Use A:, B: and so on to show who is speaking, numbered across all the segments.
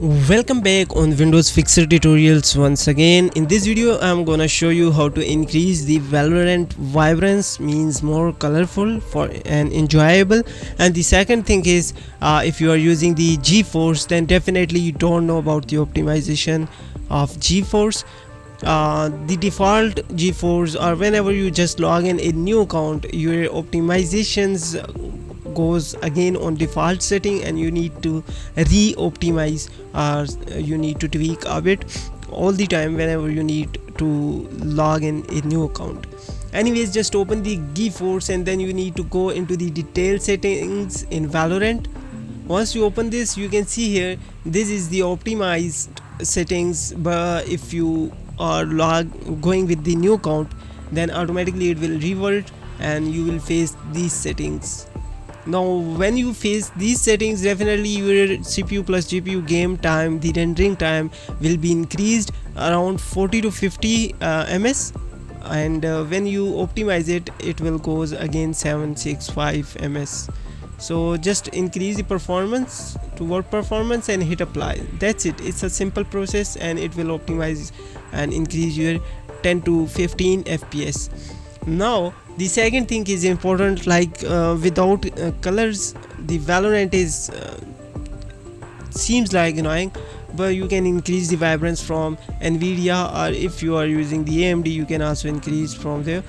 A: Welcome back on Windows Fixer tutorials once again. In this video I'm gonna show you how to increase the Valorant vibrance, means more colorful for and enjoyable. And the second thing is if you are using the GeForce, then definitely you don't know about the optimization of GeForce. The default GeForce, or whenever you just log in a new account, your optimizations goes again on default setting and you need to re-optimize, or you need to tweak a bit all the time whenever you need to log in a new account. Anyways, just open the GeForce and then you need to go into the detail settings in Valorant. Once you open this, you can see here this is the optimized settings, but if you are going with the new account, then automatically it will revert and you will face these settings. Now when you face these settings, definitely your CPU plus GPU game time, the rendering time will be increased around 40 to 50 ms, and when you optimize it, it will goes again 765 ms. So just increase the performance to work performance and hit apply. That's it. It's a simple process and it will optimize and increase your 10 to 15 fps. Now the second thing is important, like without colors the Valorant is seems like annoying, but you can increase the vibrance from Nvidia, or if you are using the AMD you can also increase from there.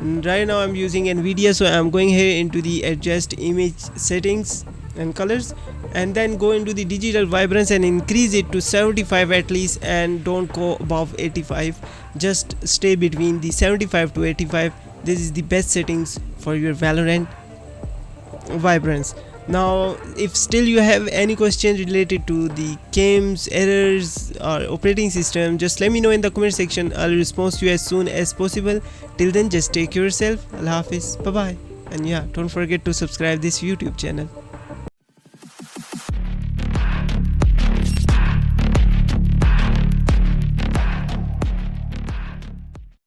A: Right now I'm using Nvidia, so I'm going here into the adjust image settings and colors, and then go into the digital vibrance and increase it to 75 at least, and don't go above 85. Just stay between the 75 to 85. This is the best settings for your Valorant vibrance. Now if still you have any questions related to the games, errors or operating system, just let me know in the comment section. I'll respond to you as soon as possible. Till then, just take care of yourself. Allah Hafiz, bye bye, and yeah, don't forget to subscribe this YouTube channel.